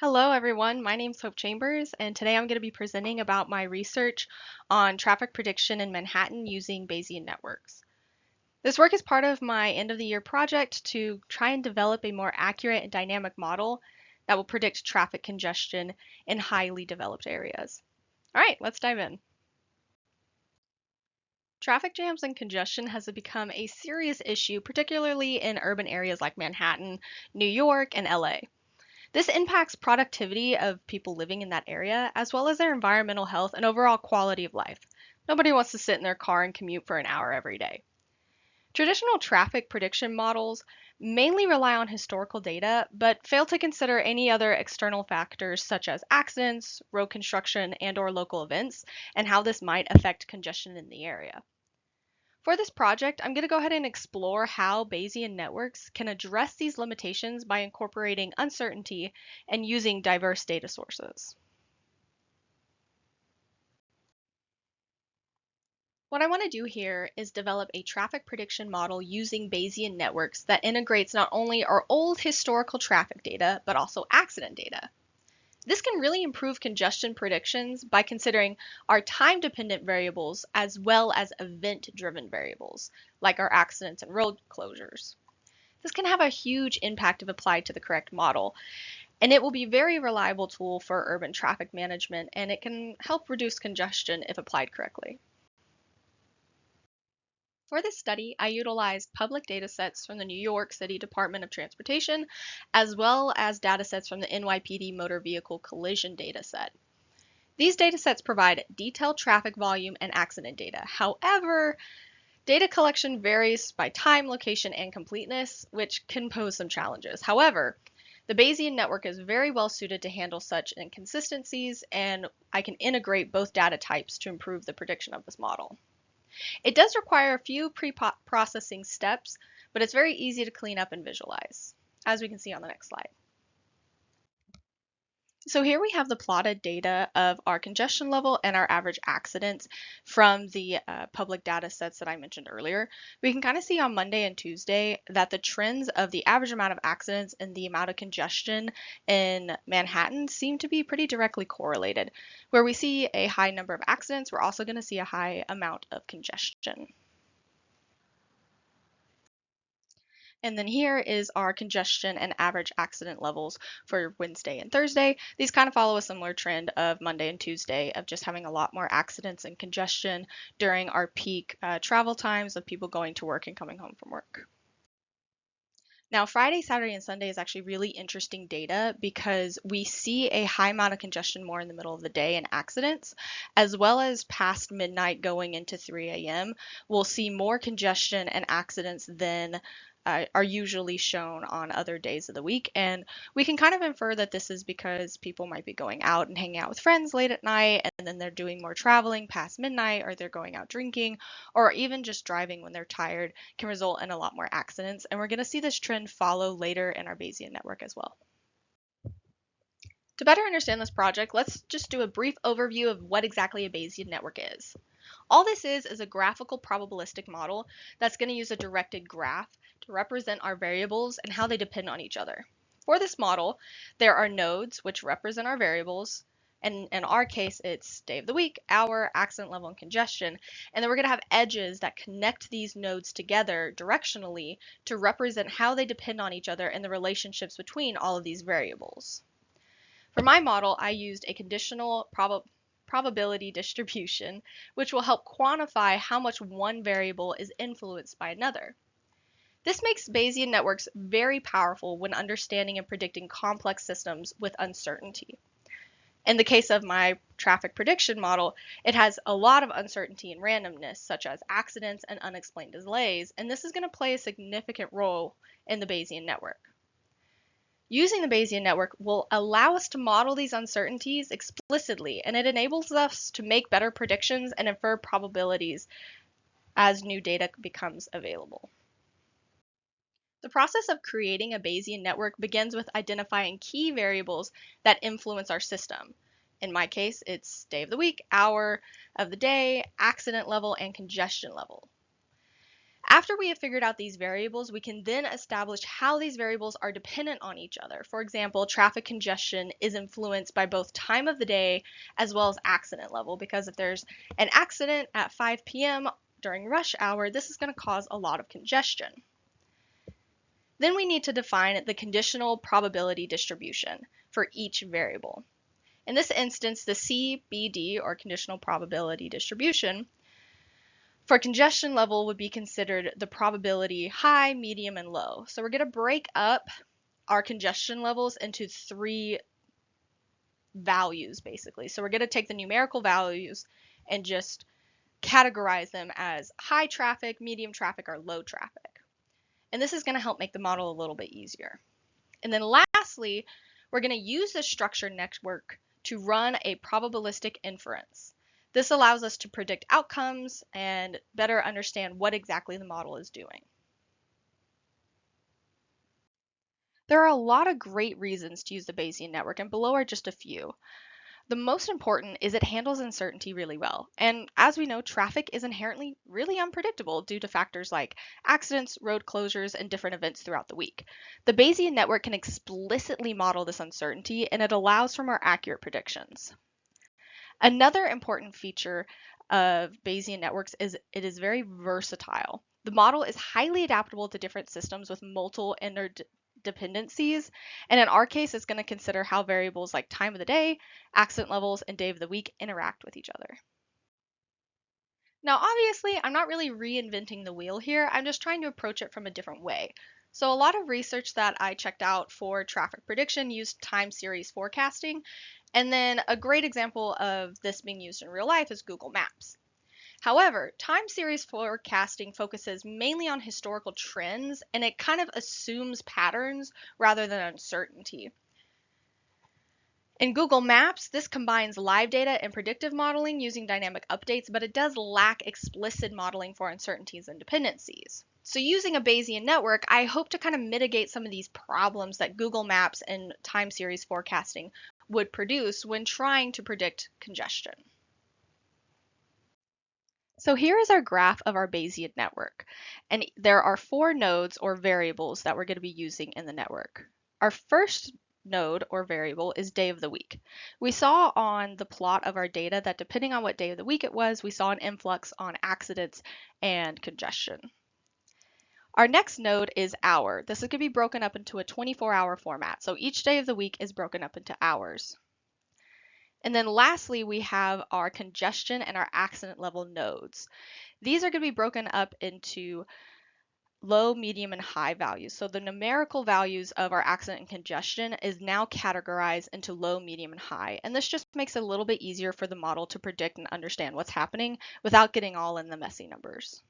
Hello everyone, my name is Hope Chambers and today I'm going to be presenting about my research on traffic prediction in Manhattan using Bayesian networks. This work is part of my end of the year project to try and develop a more accurate and dynamic model that will predict traffic congestion in highly developed areas. Alright, let's dive in. Traffic jams and congestion has become a serious issue, particularly in urban areas like Manhattan, New York, and LA. This impacts productivity of people living in that area, as well as their environmental health and overall quality of life. Nobody wants to sit in their car and commute for an hour every day. Traditional traffic prediction models mainly rely on historical data, but fail to consider any other external factors such as accidents, road construction, and/or local events, and how this might affect congestion in the area. For this project, I'm going to go ahead and explore how Bayesian networks can address these limitations by incorporating uncertainty and using diverse data sources. What I want to do here is develop a traffic prediction model using Bayesian networks that integrates not only our old historical traffic data, but also accident data. This can really improve congestion predictions by considering our time-dependent variables as well as event-driven variables, like our accidents and road closures. This can have a huge impact if applied to the correct model, and it will be a very reliable tool for urban traffic management, and it can help reduce congestion if applied correctly. For this study, I utilized public datasets from the New York City Department of Transportation, as well as datasets from the NYPD Motor Vehicle Collision dataset. These datasets provide detailed traffic volume and accident data. However, data collection varies by time, location, and completeness, which can pose some challenges. However, the Bayesian network is very well suited to handle such inconsistencies, and I can integrate both data types to improve the prediction of this model. It does require a few pre-processing steps, but it's very easy to clean up and visualize, as we can see on the next slide. So here we have the plotted data of our congestion level and our average accidents from the public data sets that I mentioned earlier. We can kind of see on Monday and Tuesday that the trends of the average amount of accidents and the amount of congestion in Manhattan seem to be pretty directly correlated. Where we see a high number of accidents, we're also going to see a high amount of congestion. And then here is our congestion and average accident levels for Wednesday and Thursday. These kind of follow a similar trend of Monday and Tuesday of just having a lot more accidents and congestion during our peak travel times of people going to work and coming home from work. Now, Friday, Saturday, and Sunday is actually really interesting data because we see a high amount of congestion more in the middle of the day and accidents, as well as past midnight going into 3 a.m. We'll see more congestion and accidents than are usually shown on other days of the week. And we can kind of infer that this is because people might be going out and hanging out with friends late at night, and then they're doing more traveling past midnight, or they're going out drinking, or even just driving when they're tired can result in a lot more accidents. And we're going to see this trend follow later in our Bayesian network as well. To better understand this project, let's just do a brief overview of what exactly a Bayesian network is. All this is a graphical probabilistic model that's going to use a directed graph to represent our variables and how they depend on each other. For this model, there are nodes which represent our variables, and in our case, it's day of the week, hour, accident level, and congestion. And then we're going to have edges that connect these nodes together directionally to represent how they depend on each other and the relationships between all of these variables. For my model, I used a conditional probability distribution, which will help quantify how much one variable is influenced by another. This makes Bayesian networks very powerful when understanding and predicting complex systems with uncertainty. In the case of my traffic prediction model, it has a lot of uncertainty and randomness, such as accidents and unexplained delays, and this is going to play a significant role in the Bayesian network. Using the Bayesian network will allow us to model these uncertainties explicitly, and it enables us to make better predictions and infer probabilities as new data becomes available. The process of creating a Bayesian network begins with identifying key variables that influence our system. In my case, it's day of the week, hour of the day, accident level, and congestion level. After we have figured out these variables, we can then establish how these variables are dependent on each other. For example, traffic congestion is influenced by both time of the day as well as accident level, because if there's an accident at 5 p.m. during rush hour, this is going to cause a lot of congestion. Then we need to define the conditional probability distribution for each variable. In this instance, the CBD, or conditional probability distribution, for congestion level would be considered the probability high, medium, and low. So we're going to break up our congestion levels into 3 values, basically. So we're going to take the numerical values and just categorize them as high traffic, medium traffic, or low traffic. And this is going to help make the model a little bit easier. And then lastly, we're going to use this structured network to run a probabilistic inference. This allows us to predict outcomes and better understand what exactly the model is doing. There are a lot of great reasons to use the Bayesian network, and below are just a few. The most important is it handles uncertainty really well. And as we know, traffic is inherently really unpredictable due to factors like accidents, road closures, and different events throughout the week. The Bayesian network can explicitly model this uncertainty, and it allows for more accurate predictions. Another important feature of Bayesian networks is it is very versatile. The model is highly adaptable to different systems with multiple interdependencies, and in our case, it's going to consider how variables like time of the day, accident levels, and day of the week interact with each other. Now, obviously, I'm not really reinventing the wheel here. I'm just trying to approach it from a different way. So a lot of research that I checked out for traffic prediction used time series forecasting. And then a great example of this being used in real life is Google Maps. However, time series forecasting focuses mainly on historical trends, and it kind of assumes patterns rather than uncertainty. In Google Maps, this combines live data and predictive modeling using dynamic updates, but it does lack explicit modeling for uncertainties and dependencies. So using a Bayesian network, I hope to kind of mitigate some of these problems that Google Maps and time series forecasting would produce when trying to predict congestion. So here is our graph of our Bayesian network, and there are 4 nodes or variables that we're going to be using in the network. Our first node or variable is day of the week. We saw on the plot of our data that depending on what day of the week it was, we saw an influx on accidents and congestion. Our next node is hour. This is going to be broken up into a 24-hour format. So each day of the week is broken up into hours. And then lastly, we have our congestion and our accident level nodes. These are going to be broken up into low, medium, and high values. So the numerical values of our accident and congestion is now categorized into low, medium, and high. And this just makes it a little bit easier for the model to predict and understand what's happening without getting all in the messy numbers.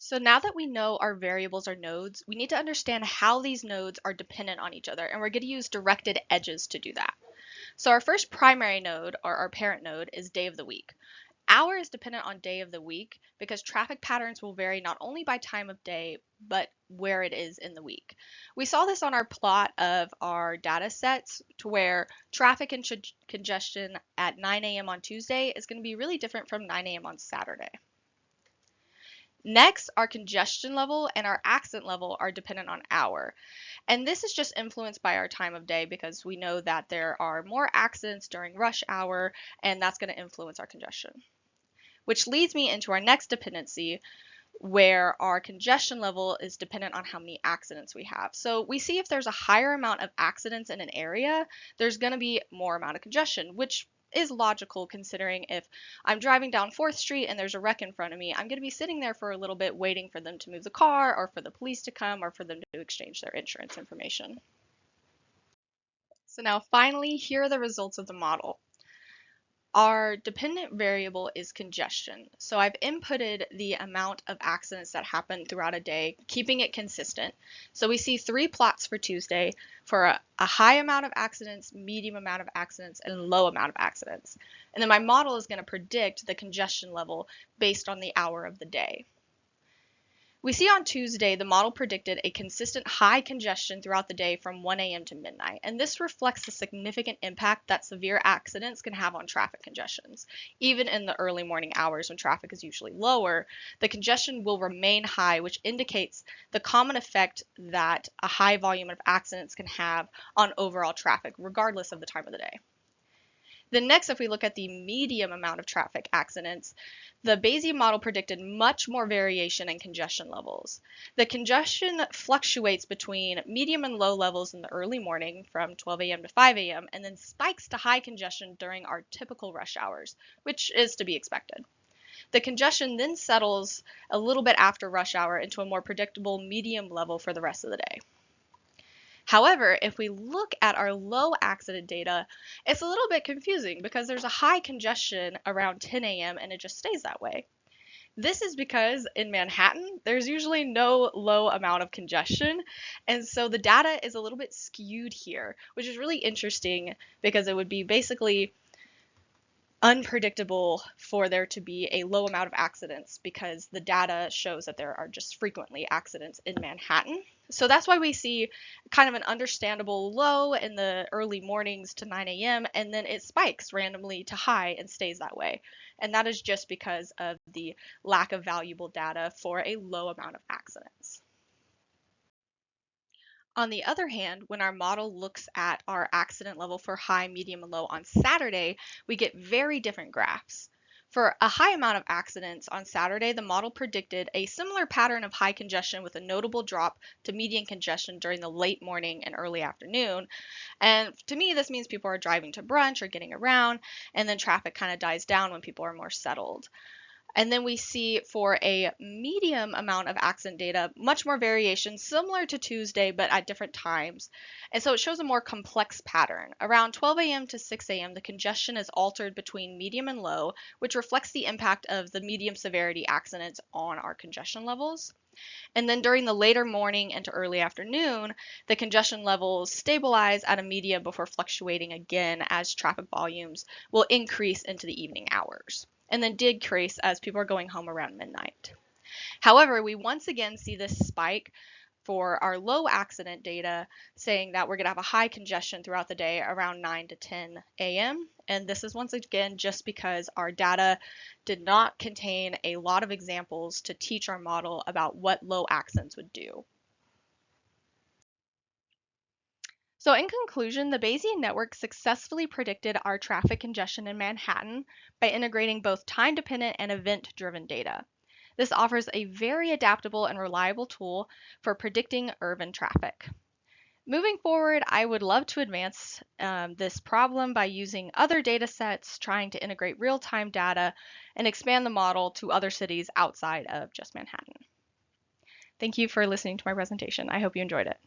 So now that we know our variables are nodes, we need to understand how these nodes are dependent on each other, and we're going to use directed edges to do that. So our first primary node, or our parent node, is day of the week. Hour is dependent on day of the week because traffic patterns will vary not only by time of day, but where it is in the week. We saw this on our plot of our data sets to where traffic and congestion at 9 a.m. on Tuesday is going to be really different from 9 a.m. on Saturday. Next, our congestion level and our accident level are dependent on hour. And this is just influenced by our time of day because we know that there are more accidents during rush hour, and that's going to influence our congestion. Which leads me into our next dependency, where our congestion level is dependent on how many accidents we have. So we see if there's a higher amount of accidents in an area, there's going to be more amount of congestion, which is logical considering if I'm driving down 4th Street and there's a wreck in front of me, I'm going to be sitting there for a little bit waiting for them to move the car or for the police to come or for them to exchange their insurance information. So now finally, here are the results of the model. Our dependent variable is congestion. So I've inputted the amount of accidents that happen throughout a day, keeping it consistent. So we see 3 plots for Tuesday for a high amount of accidents, medium amount of accidents, and low amount of accidents. And then my model is going to predict the congestion level based on the hour of the day. We see on Tuesday the model predicted a consistent high congestion throughout the day from 1 a.m. to midnight, and this reflects the significant impact that severe accidents can have on traffic congestions. Even in the early morning hours when traffic is usually lower, the congestion will remain high, which indicates the common effect that a high volume of accidents can have on overall traffic, regardless of the time of the day. Then next, if we look at the medium amount of traffic accidents, the Bayesian model predicted much more variation in congestion levels. The congestion fluctuates between medium and low levels in the early morning from 12 a.m. to 5 a.m. and then spikes to high congestion during our typical rush hours, which is to be expected. The congestion then settles a little bit after rush hour into a more predictable medium level for the rest of the day. However, if we look at our low accident data, it's a little bit confusing because there's a high congestion around 10 a.m. and it just stays that way. This is because in Manhattan, there's usually no low amount of congestion, and so the data is a little bit skewed here, which is really interesting because it would be basically unpredictable for there to be a low amount of accidents because the data shows that there are just frequently accidents in Manhattan. So that's why we see kind of an understandable low in the early mornings to 9 a.m. and then it spikes randomly to high and stays that way. And that is just because of the lack of valuable data for a low amount of accidents. On the other hand, when our model looks at our accident level for high, medium, and low on Saturday, we get very different graphs. For a high amount of accidents on Saturday, the model predicted a similar pattern of high congestion with a notable drop to median congestion during the late morning and early afternoon. And to me, this means people are driving to brunch or getting around, and then traffic kind of dies down when people are more settled. And then we see for a medium amount of accident data, much more variation, similar to Tuesday, but at different times. And so it shows a more complex pattern. Around 12 a.m. to 6 a.m., the congestion is altered between medium and low, which reflects the impact of the medium severity accidents on our congestion levels. And then during the later morning into early afternoon, the congestion levels stabilize at a medium before fluctuating again as traffic volumes will increase into the evening hours and then decrease as people are going home around midnight. However, we once again see this spike for our low accident data saying that we're going to have a high congestion throughout the day around 9 to 10 a.m. And this is once again just because our data did not contain a lot of examples to teach our model about what low accidents would do. So in conclusion, the Bayesian network successfully predicted our traffic congestion in Manhattan by integrating both time-dependent and event-driven data. This offers a very adaptable and reliable tool for predicting urban traffic. Moving forward, I would love to advance this problem by using other data sets, trying to integrate real-time data, and expand the model to other cities outside of just Manhattan. Thank you for listening to my presentation. I hope you enjoyed it.